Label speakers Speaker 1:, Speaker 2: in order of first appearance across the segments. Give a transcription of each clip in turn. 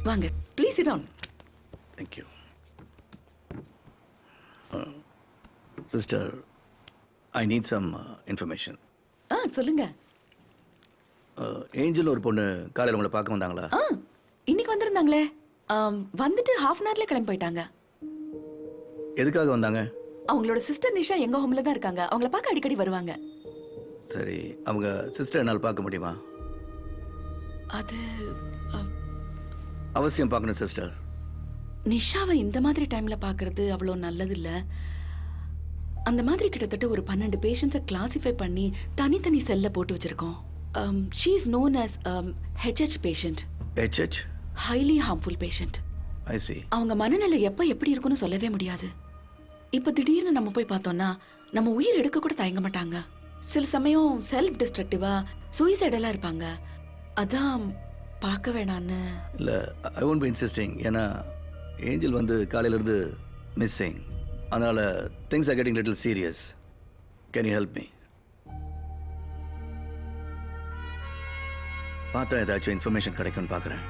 Speaker 1: வாங்க please sit down.
Speaker 2: Thank you. Sister, I need some information.
Speaker 1: சொல்லுங்க.
Speaker 2: Angel ஒரு பொண்ணு காலையில் உங்களை பார்க்க வந்தாங்களா?
Speaker 1: இன்னைக்கு வந்திருந்தாங்களே. வந்துட்டு ஹாஃப் அன் ஹவர்ல கிளம்பி போயிட்டாங்க.
Speaker 2: எதுக்காக வந்தாங்க?
Speaker 1: அவங்களோட சிஸ்டர் நிஷா எங்க ஹோம்ல தான் இருக்காங்க. அவங்கள பார்க்க அடிக்கடி வருவாங்க.
Speaker 2: சரி, அவங்க சிஸ்டர் என்னால் பார்க்க முடியுமா?
Speaker 1: அது
Speaker 2: அவசியம் பார்க்கணும் சிஸ்டர்.
Speaker 1: நிஷாவை இந்த மாதிரி டைம்ல பார்க்கறது அவ்வளோ நல்லது இல்ல. அந்த மாதிரி கிட்டத்தட்ட ஒரு 12 பேஷண்ட்ஸை கிளாசிஃபை பண்ணி தனித்தனி செல்ல போட்டு வச்சிருக்கோம். She is known as HH patient.
Speaker 2: HH?
Speaker 1: Highly harmful patient.
Speaker 2: I see.
Speaker 1: அவங்க மனநிலை எப்போ எப்படி இருக்குன்னு சொல்லவே முடியாது. இப்போ திடீர்னு நம்ம போய் பார்த்தோம்னா நம்ம உயிர் எடுக்க கூட தயங்க மாட்டாங்க. சில சமயம் செல்ஃப் டிஸ்ட்ரக்டிவா சூசைடெல்லாம் இருப்பாங்க. அதான் பார்க்க வேணான்னு.
Speaker 2: இல்லை, ஐ ஒன்ட் பி இன்சிஸ்டிங். ஏன்னா ஏஞ்சல் வந்து காலையிலேருந்து மிஸ்ஸிங். அதனால் things are getting little serious. Can you help me? பார்த்தா ஏதாச்சும் இன்ஃபர்மேஷன் கிடைக்கும்னு பார்க்குறேன்.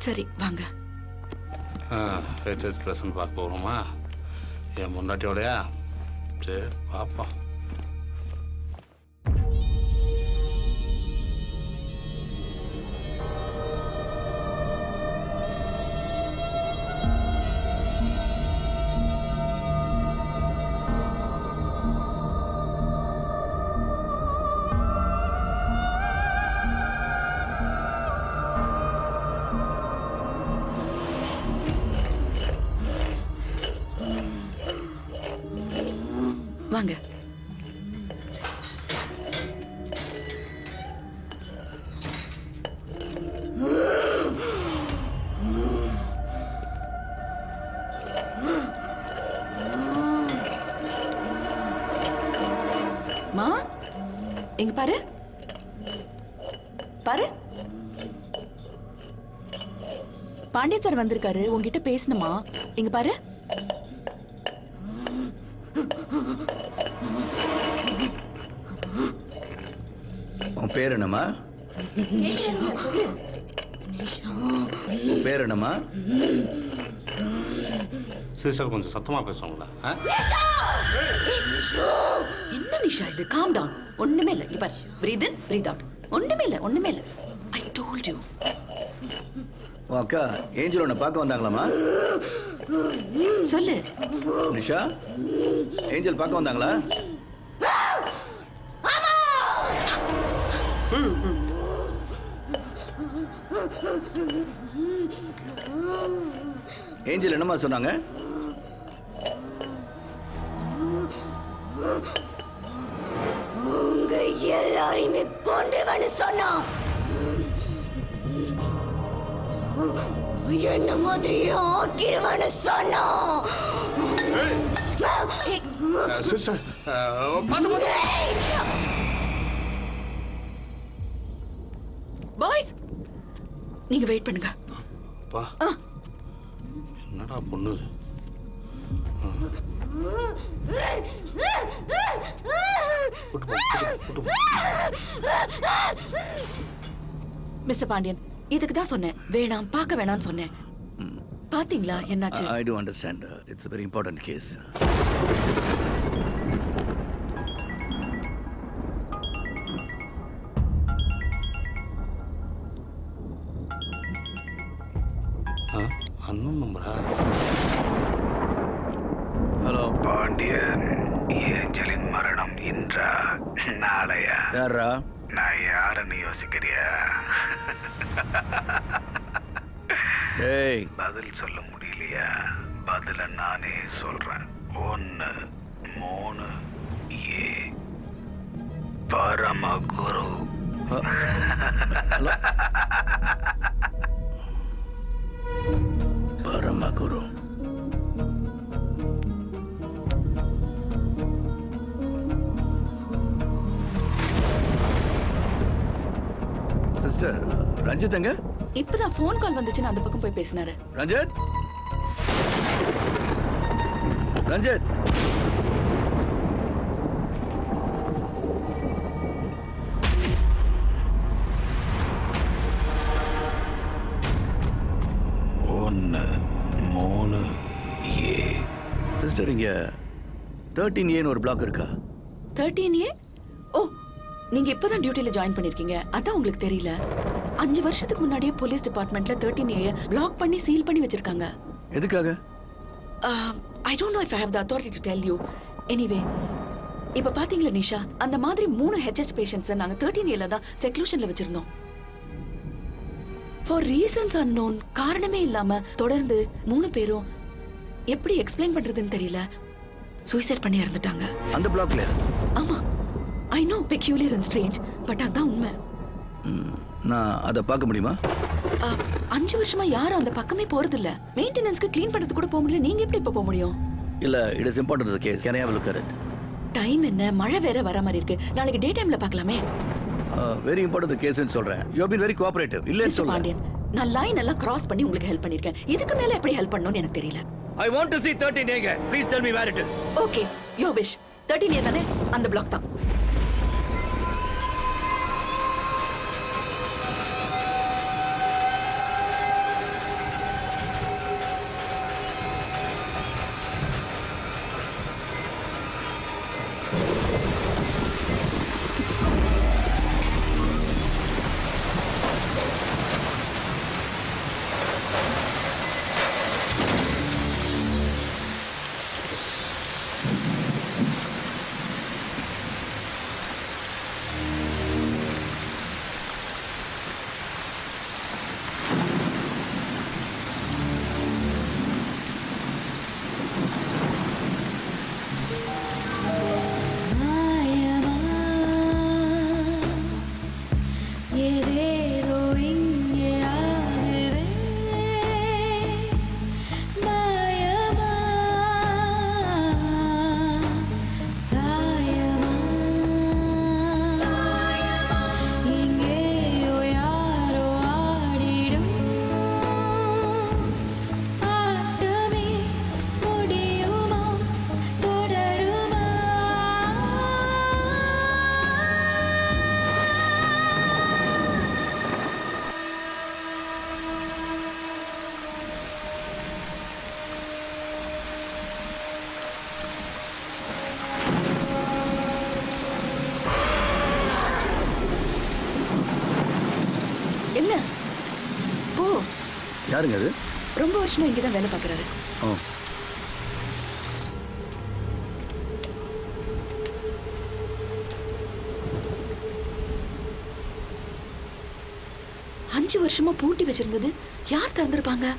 Speaker 1: சரி வாங்க.
Speaker 3: ஹெச்எஸ் ப்ளஸ்ன்னு பார்க்க போகணுமா? என் முன்னாட்டியோடையா? சரி பார்ப்போம்.
Speaker 1: வாங்க. மா, இங்க பாரு பாரு. பாண்டியன் சார் வந்திருக்காரு, உங்ககிட்ட பேசணுமா? இங்க பாரு.
Speaker 2: உன் பேர் என்னம்மா? உன் பேர் என்னம்மா?
Speaker 3: சிஸ்டர் கொஞ்சம் சத்தமாக பேசுவாங்களா?
Speaker 1: என்ன நிஷா இது? Calm down. ஒண்ணுமே இல்ல. இங்க பாரு. Breathe in breathe out. ஒண்ணுமே இல்ல, ஒண்ணுமே இல்ல. I told you.
Speaker 2: உன் அக்கா ஏஞ்சல் உன்னை பார்க்க வந்தாங்களாம்மா?
Speaker 1: சொல்லு.
Speaker 2: நிஷா, ஏஞ்சல் பார்க்க வந்தாங்களா? ஏஞ்சல் என்னம்மா சொன்னாங்க?
Speaker 4: உங்க எல்லாரையுமே கொன்றுவன்னு சொன்னா. என்ன மாதிரி ஆக்கிருவன்னு சொன்னா.
Speaker 3: சிஸ்டர்
Speaker 1: பாய்ஸ், நீங்க வெயிட் பண்ணுங்க.
Speaker 3: பா, என்னடா பொண்ணு?
Speaker 1: மிஸ்டர் பாண்டியன், இதுக்கு தான் சொன்னேன் வேணாம், பார்க்க வேணாம்னு சொன்னேன். பாத்தீங்களா என்னாச்சு?
Speaker 2: I do understand. It's a very important case.
Speaker 3: அண்ணன் நம்பரா?
Speaker 2: ஹலோ
Speaker 5: பாண்டியன், ஏஞ்சலின் மரணம் இன்றா நாளையா?
Speaker 2: யாரா?
Speaker 5: நான் யாருன்னு யோசிக்கிறியா?
Speaker 2: டேய்,
Speaker 5: பதில் சொல்ல முடியலையா? பதில நானே சொல்றேன். 1 3 ஏ பரமகுரு.
Speaker 2: பரமகுரு. சிஸ்டர், ரஞ்சித் எங்க?
Speaker 1: இப்பதான் ஃபோன் கால் வந்துச்சுன்னு அந்த பக்கம் போய் பேசினாரு.
Speaker 2: ரஞ்சித், ரஞ்சித். சார் இங்கே 13A ஒரு பிளாக் இருக்கா?
Speaker 1: 13A? ஓ, நீங்க இப்பதான் டியூட்டில ஜாயின் பண்ணிருக்கீங்க, அதான் உங்களுக்கு தெரியல. 5 வருஷத்துக்கு முன்னாடியே போலீஸ் டிபார்ட்மெண்ட்ல 13A பிளாக் பண்ணி சீல் பண்ணி வச்சிருக்காங்க.
Speaker 2: எதுக்காக?
Speaker 1: I don't know if I have the authority to tell you. Anyway, இப்ப பாத்தீங்களா நிஷா, அந்த மாதிரி 3 HH பேஷண்ட்ஸை நாங்க 13Aல தான் செக்லூஷன்ல வச்சிருந்தோம். ஃபார் ரீசன்ஸ் அன்னோன், காரணமே இல்லாம தொடர்ந்து 3 பேரும் எப்படி எக்ஸ்பிளைன் பண்றதுன்னு தெரியல சூசைட் பண்ணி இறந்துட்டாங்க.
Speaker 2: அந்த பிளாக்ல?
Speaker 1: ஆமா, I know peculiar and strange, but அதான் உண்மை.
Speaker 2: நான் அதை பார்க்க முடியுமா?
Speaker 1: 5 வருஷமா யாரும் அந்த பக்கமே போறதில்ல. மெயின்டெனன்ஸ்க்கு க்ளீன் பண்றது கூட போக முடியல. நீங்க எப்படி இப்ப போக முடியும்?
Speaker 2: இல்லை, it is important case. Can I have a look at it?
Speaker 1: Time என்ன, மழை வேற வர மாதிரி இருக்கு. நாளைக்கு டே டைம்ல பார்க்கலாமே.
Speaker 2: வெரி இம்பார்ட்டன்ட் கேஸ்ன்னு சொல்கிறேன். You have been very cooperative. இல்லைன்னு
Speaker 1: மிஸ்டர்
Speaker 2: சொல்கிறேன்.
Speaker 1: பாண்டியன், நான் லைன் எல்லாம் கிராஸ் பண்ணி உங்களுக்கு ஹெல்ப் பண்ணிருக்கேன். இதுக்கு மேல எப்படி ஹெல்ப் பண்ணணும்னு எனக்கு தெரியல.
Speaker 2: I want to see 13A. Please tell me where it is.
Speaker 1: Okay, your wish. 13A தானே? அந்த பிளாக் தான். என்ன? ஓ,
Speaker 2: யாருங்க அது?
Speaker 1: ரொம்ப வருஷமா இங்க தான் வேலை பார்க்கறாரு.
Speaker 2: ஓ,
Speaker 1: அஞ்சு வருஷமா பூட்டி வச்சிருந்தது யார் திறந்திருப்பாங்க?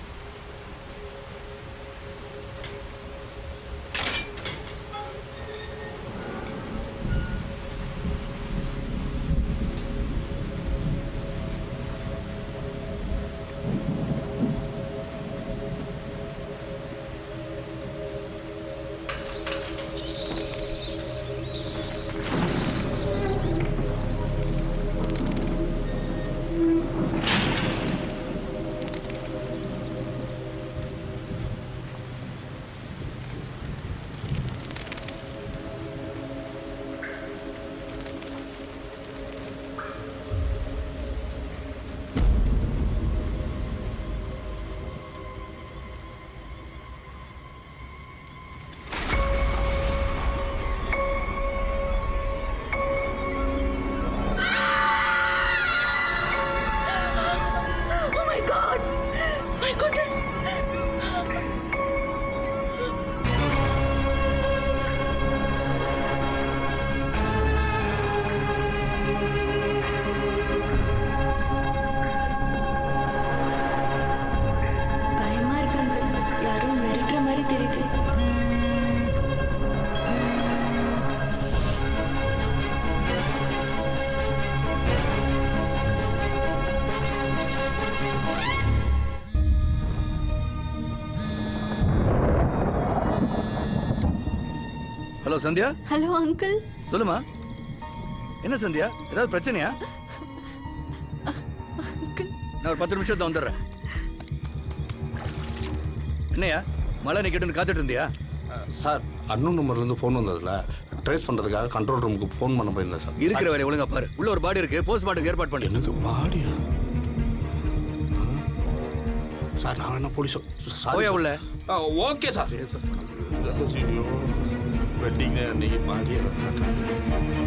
Speaker 2: ஹலோ சந்தியா.
Speaker 6: Hello uncle.
Speaker 2: சொல்லுமா, என்ன சந்தியா, ஏதாவது பிரச்சனையா? நான் ஒரு 10 நிமிஷத்தை வந்துடுறேன். என்னையா மழை நிக்கட்டுன்னு காத்துட்டு இருந்தியா?
Speaker 3: சார், அன்னோன் நம்பர்லேருந்து ஃபோன் வந்ததில்ல, ட்ரேஸ் பண்ணுறதுக்காக கண்ட்ரோல் ரூமுக்கு ஃபோன் பண்ண போயிருந்தேன் சார்.
Speaker 2: இருக்கிற வரை ஒழுங்கா பாரு. உள்ள ஒரு பாடி இருக்கு, போஸ்ட்மார்ட்டம் ஏற்பாடு பண்ணு.
Speaker 3: என்னது பாடியா? சார் நான் என்ன போலீஸ்?
Speaker 2: போயா உள்ள.
Speaker 3: Okay sir. ஐயோ வெட்டிங் அன்னைக்கு பாடியை வந்தாங்க